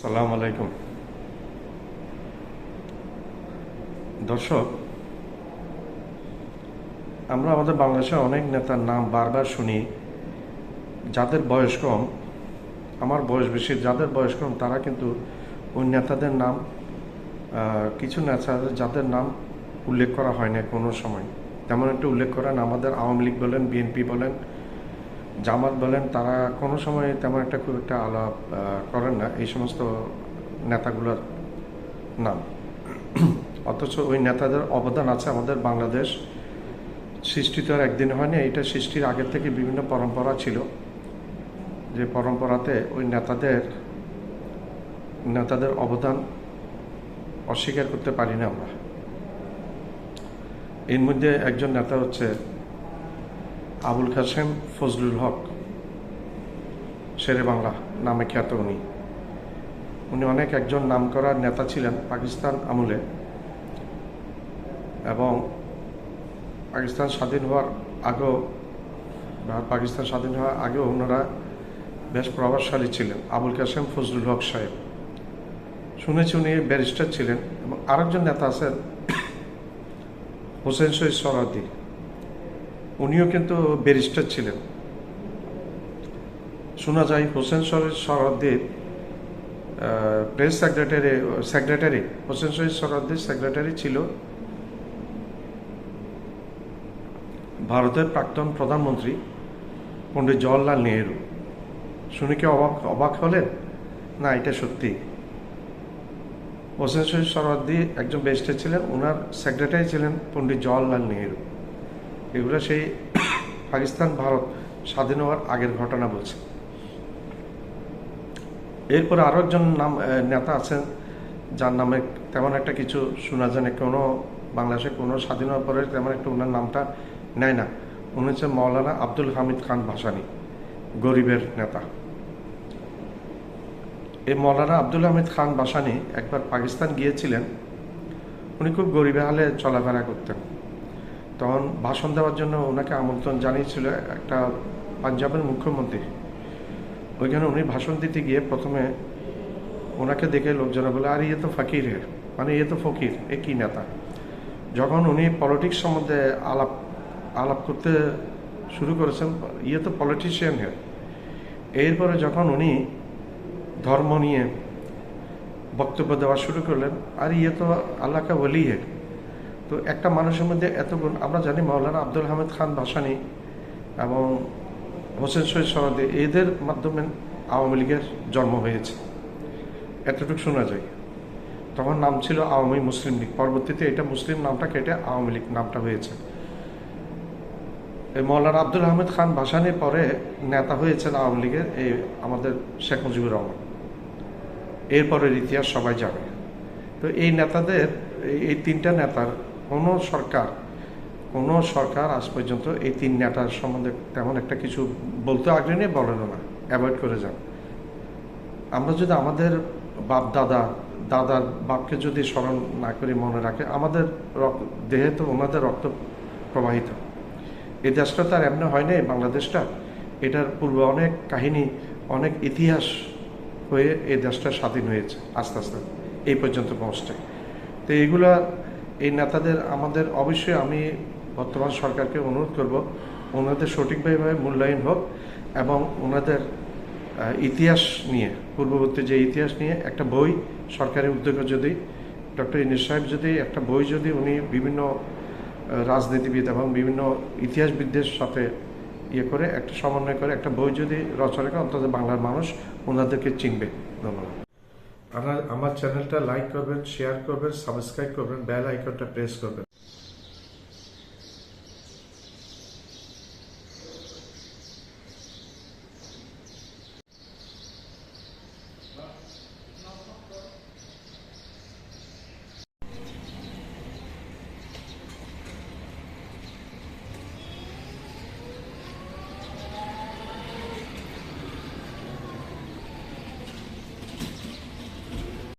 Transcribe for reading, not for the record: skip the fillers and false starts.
সালাম আলাইকুম দর্শক, আমরা আমাদের বাংলাদেশে অনেক নেতার নাম বারবার শুনি। যাদের বয়স কম, আমার বয়স বেশি, যাদের বয়স কম তারা কিন্তু ওই নেতাদের নাম, কিছু নেতা যাদের নাম উল্লেখ করা হয় না কোনো সময়, তেমন একটা উল্লেখ করেন আমাদের আওয়ামী লীগ বলেন, বিএনপি বলেন, জামাত বলেন, তারা কোনো সময় তেমন একটা খুব একটা আলাপ করেন না এই সমস্ত নেতাগুলোর নাম। অথচ ওই নেতাদের অবদান আছে। আমাদের বাংলাদেশ সৃষ্টি তো আর একদিন হয়নি, এটা সৃষ্টির আগের থেকে বিভিন্ন পরম্পরা ছিল, যে পরম্পরাতে ওই নেতাদের অবদান অস্বীকার করতে পারি না আমরা। এর মধ্যে একজন নেতা হচ্ছে আবুল কাসেম ফজলুল হক, শেরে বাংলা নামে খ্যাত। উনি অনেক একজন নামকরা নেতা ছিলেন পাকিস্তান আমলে, এবং পাকিস্তান স্বাধীন হওয়ার আগেও ওনারা বেশ প্রভাবশালী ছিলেন। আবুল কাসেম ফজলুল হক সাহেব, শুনেছি উনি ব্যারিস্টার ছিলেন। এবং আরেকজন নেতা আছেন হোসেন শহীদ সোহরাওয়ার্দী, উনিও কিন্তু ব্যারিস্টার ছিলেন। শোনা যায় হোসেন শহীদ সোহরাওয়ার্দীর প্রেস সেক্রেটারি হোসেন শহীদ সোহরাওয়ার্দীর সেক্রেটারি ছিল ভারতের প্রাক্তন প্রধানমন্ত্রী পণ্ডিত জওহরলাল নেহেরু। শুনে কি অবাক হলেন? না, এটা সত্যি। হোসেন শহীদ সোহরাওয়ার্দী একজন ব্যারিস্টার ছিলেন, ওনার সেক্রেটারি ছিলেন পণ্ডিত জওহরলাল নেহেরু। এগুলো সেই পাকিস্তান ভারত স্বাধীন হওয়ার আগের ঘটনা বলছে। এরপরে আরও একজন নেতা আছেন যার নামে তেমন একটা কিছু শোনা যায় না, কোনো বাংলাদেশে কোনো স্বাধীন হওয়ার পরে তেমন একটা ওনার নামটা নেয় না। উনি হচ্ছেন মৌলানা আব্দুল হামিদ খান ভাসানী, গরিবের নেতা। এই মৌলানা আব্দুল হামিদ খান ভাসানী একবার পাকিস্তান গিয়েছিলেন। উনি খুব গরিবের হালে চলাফেরা করতেন। তখন ভাষণ দেওয়ার জন্য ওনাকে আমন্ত্রণ জানিয়েছিল একটা পাঞ্জাবের মুখ্যমন্ত্রী। ওইখানে উনি ভাষণ দিতে গিয়ে প্রথমে ওনাকে দেখে লোকজনে বলে, আর ইয়ে তো ফকির হে, মানে ইয়ে তো ফকির, এ কি নেতা। যখন উনি পলিটিক্স সম্বন্ধে আলাপ করতে শুরু করেছেন, ইয়ে তো পলিটিশিয়ান হে। এরপরে যখন উনি ধর্ম নিয়ে বক্তব্য দেওয়া শুরু করলেন, আর ইয়ে তো আল্লাহ কা ওলি হে। তো একটা মানুষের মধ্যে এত গুণ, আমরা জানি মৌলানা আব্দুল হামিদ খান ভাসানী এবং হোসেন শহীদ সোহরাওয়ার্দী, এদের মাধ্যমে আওয়ামী লীগের জন্ম হয়েছে, এতটুকু শোনা যায়। তখন নাম ছিল আওয়ামী মুসলিম লীগ, পরবর্তীতে এটা মুসলিম নামটা কেটে আওয়ামী লীগ নামটা হয়েছে। এই মৌলানা আব্দুল হামিদ খান ভাসানীর পরে নেতা হয়েছেন আওয়ামী লীগের আমাদের শেখ মুজিবুর রহমান। এরপরের ইতিহাস সবাই জানে। তো এই নেতাদের, এই তিনটা নেতার কোনো সরকার আজ পর্যন্ত এই তিন নেতার সম্বন্ধে তেমন একটা কিছু বলতে আগ্রহী নেই, বলেনও না, অ্যাভয়েড করে যান। আমরা যদি আমাদের দাদার বাপকে যদি স্মরণ না করি, মনে রাখে, আমাদের দেহে তো ওনাদের রক্ত প্রবাহিত। এই দেশটা তো আর এমনি হয় নাই, বাংলাদেশটা, এটার পূর্বে অনেক কাহিনী, অনেক ইতিহাস হয়ে এই দেশটা স্বাধীন হয়েছে আস্তে আস্তে এই পর্যন্ত পৌঁছতে। তো এই নেতাদের আমাদের অবশ্যই, আমি বর্তমান সরকারকে অনুরোধ করব, ওনাদের সঠিকভাবে মূল্যায়ন হোক, এবং ওনাদের ইতিহাস নিয়ে, পূর্ববর্তী যে ইতিহাস নিয়ে একটা বই সরকারি উদ্যোগে, যদি ডক্টর ইউনূস সাহেব যদি একটা বই, যদি উনি বিভিন্ন রাজনীতিবিদ এবং বিভিন্ন ইতিহাসবিদদের সাথে করে একটা সমন্বয় করে একটা বই যদি রচনা করে, অন্তত বাংলার মানুষ ওনাদেরকে চিনবে। ধন্যবাদ। আমার চ্যানেলটা লাইক করবেন, শেয়ার করবেন, সাবস্ক্রাইব করবেন, বেল আইকনটা প্রেস করবেন।